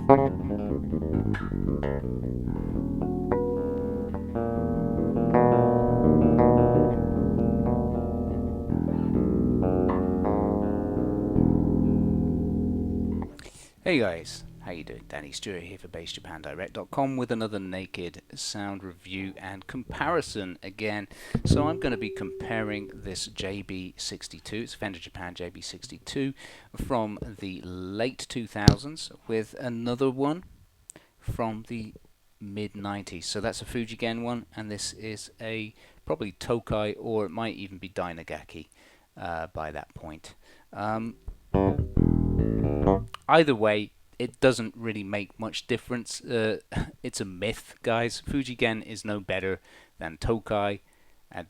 Hey guys, how you doing? Danny Stewart here for BassJapanDirect.com with another naked sound review and comparison again. So I'm going to be comparing this JB62, it's Fender Japan JB62 from the late 2000s with another one from the mid-90s. So that's a Fujigen one, and this is a probably Tokai, or it might even be Dynagaki by that point. Either way, it doesn't really make much difference. It's a myth, guys. Fujigen is no better than Tokai, and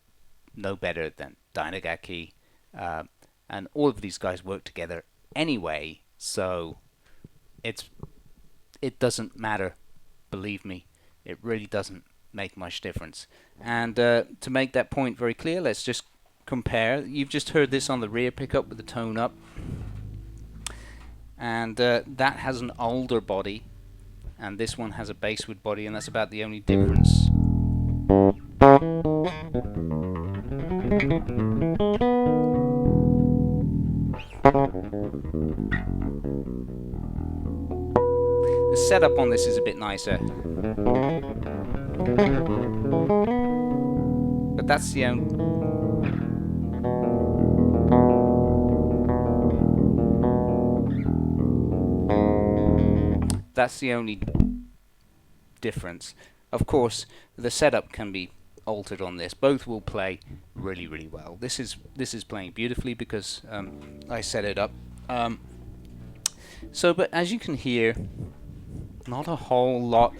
no better than Dynagaki, and all of these guys work together anyway, so it doesn't matter. Believe me, it really doesn't make much difference. And to make that point very clear, let's just compare. You've just heard this on the rear pickup with the tone up. And that has an older body, and this one has a basswood body, and that's about the only difference. The setup on this is a bit nicer, but that's the only... That's the only difference. Of course, the setup can be altered on this. Both will play really, really well. This is playing beautifully because I set it up. But as you can hear, not a whole lot.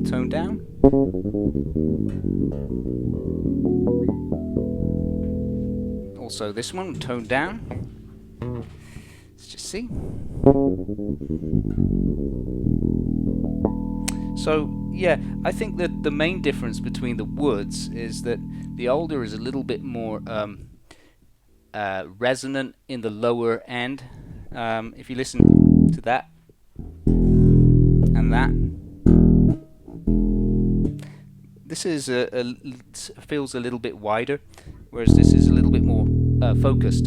Tone down. Also this one, toned down. Let's just see. So yeah, I think that the main difference between the woods is that the older is a little bit more resonant in the lower end. If you listen to that and that, this is feels a little bit wider, whereas this is a little bit more focused.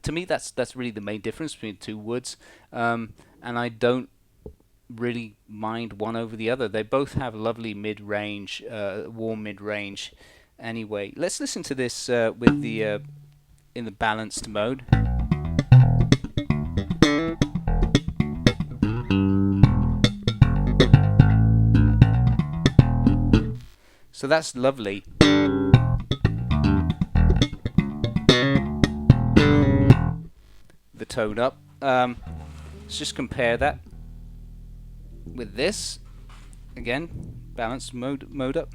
To me, that's really the main difference between the two woods, and I don't really mind one over the other. They both have lovely mid-range, warm mid-range. Anyway, let's listen to this with the in the balanced mode. So that's lovely. The tone up. Let's just compare that with this. Again, balanced mode up.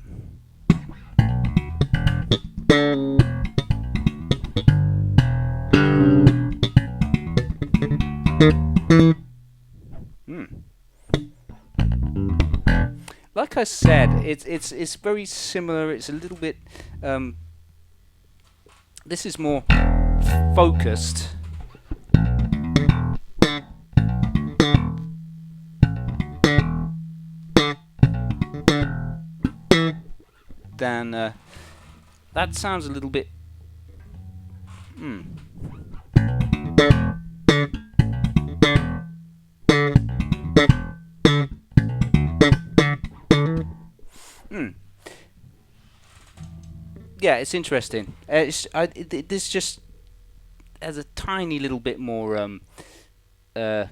Like I said, it's very similar. It's a little bit. This is more focused. Than that sounds a little bit. Yeah, it's interesting. This just has a tiny little bit more. How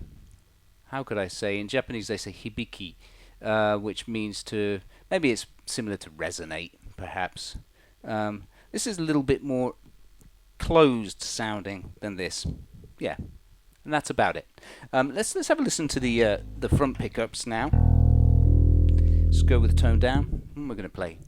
could I say? In Japanese, they say hibiki, which means to. Maybe it's similar to resonate, perhaps. This is a little bit more closed sounding than this. Yeah, and that's about it. Let's have a listen to the front pickups now. Let's go with the tone down. We're going to play.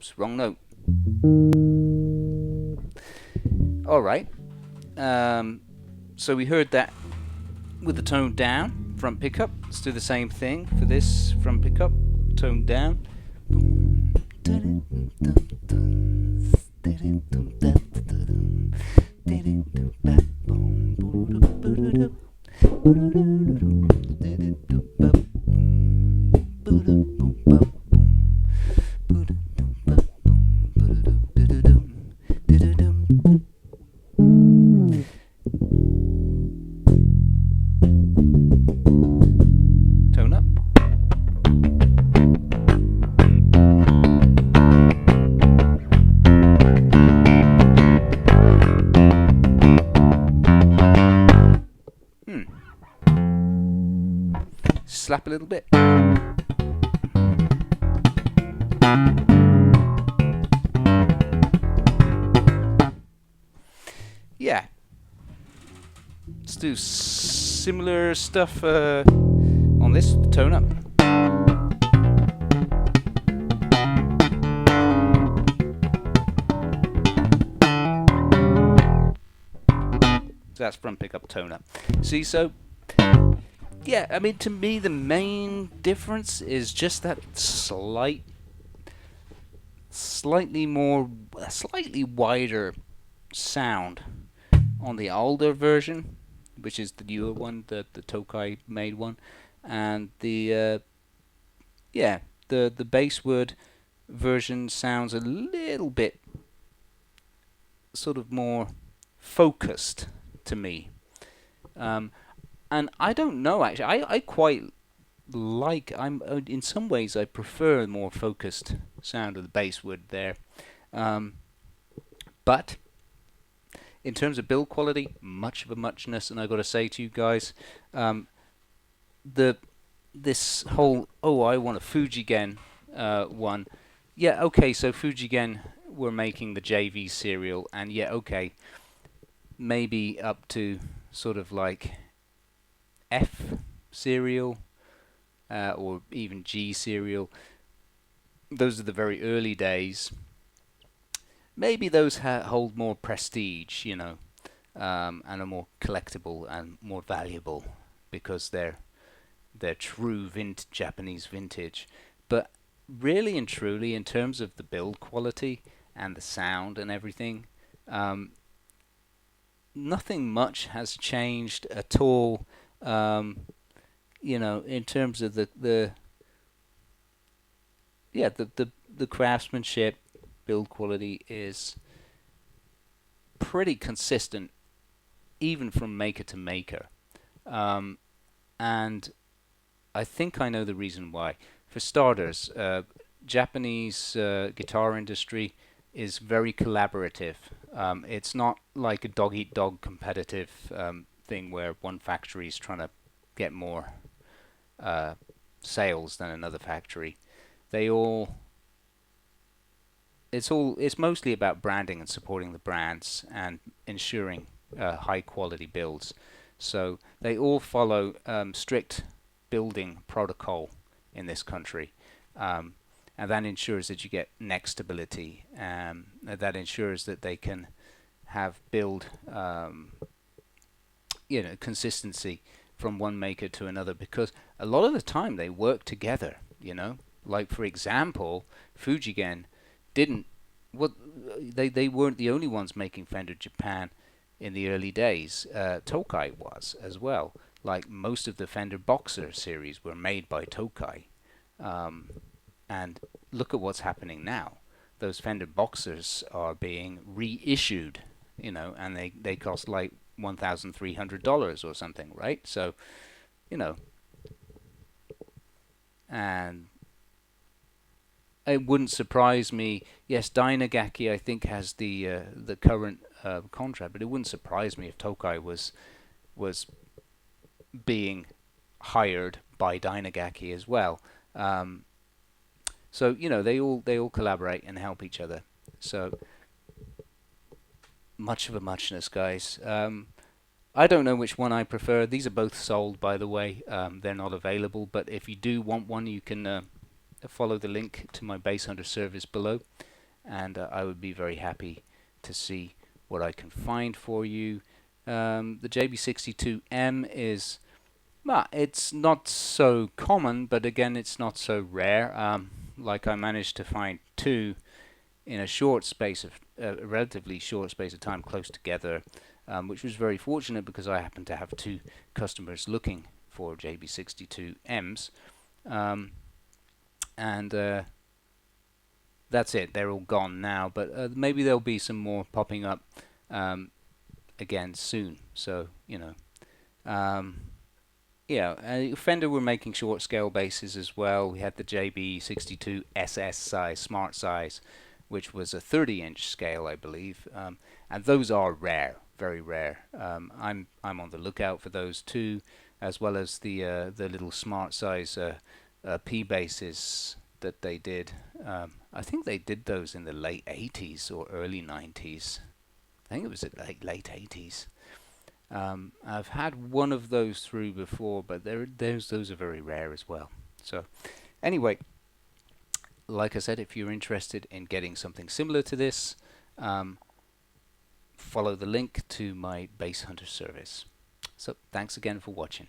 Oops, wrong note. Alright, so we heard that with the tone down, front pickup. Let's do the same thing for this front pickup, tone down. Tone up. Slap a little bit. Yeah. Let's do similar stuff on this tone up. So that's front pickup, tone up. See, so yeah, I mean, to me the main difference is just that slightly wider sound on the older version, which is the newer one, the Tokai made one, and the basswood version sounds a little bit sort of more focused to me. And I don't know, actually. I quite like. In some ways I prefer a more focused sound of the basswood there. But in terms of build quality, much of a muchness. And I got to say to you guys, this whole I want a Fujigen one. Yeah, okay. So Fujigen were making the JV serial, and yeah, okay, maybe up to sort of like F serial or even G serial. Those are the very early days. Maybe those hold more prestige, you know, and are more collectible and more valuable because they're true Japanese vintage. But really and truly, in terms of the build quality and the sound and everything, nothing much has changed at all. You know, in terms of the craftsmanship, build quality is pretty consistent, even from maker to maker. And I think I know the reason why. For starters, Japanese guitar industry is very collaborative. It's not like a dog-eat-dog competitive thing where one factory is trying to get more sales than another factory. It's mostly about branding and supporting the brands and ensuring high quality builds. So they all follow strict building protocol in this country, and that ensures that you get neck stability. That ensures that they can have build consistency from one maker to another, because a lot of the time they work together, you know. Like, for example, Fujigen they weren't the only ones making Fender Japan in the early days. Tokai was as well. Like, most of the Fender Boxer series were made by Tokai. And look at what's happening now. Those Fender Boxers are being reissued, you know, and they cost like $1,300 or something, right? So, you know, and it wouldn't surprise me. Yes, Dynagaki I think has the current contract, but it wouldn't surprise me if Tokai was being hired by Dynagaki as well. So, you know, they all collaborate and help each other. So much of a muchness, guys. I don't know which one I prefer. These are both sold, by the way. They're not available, but if you do want one, you can follow the link to my Bass Hunter service below. and I would be very happy to see what I can find for you. The JB62M is, well, it's not so common, but again, it's not so rare. Like I managed to find two in a short space of a relatively short space of time, close together, which was very fortunate because I happened to have two customers looking for JB62Ms, and that's it. They're all gone now, but maybe there'll be some more popping up again soon. So yeah, Fender were making short scale basses as well. We had the JB62 SS size, smart size, which was a 30-inch scale, I believe, and those are rare, very rare. I'm on the lookout for those too, as well as the little smart size P basses that they did. I think they did those in the late 80s or early 90s. I think it was late 80s. I've had one of those through before, but those are very rare as well. So anyway, like I said, if you're interested in getting something similar to this, follow the link to my Bass Hunter service. So thanks again for watching.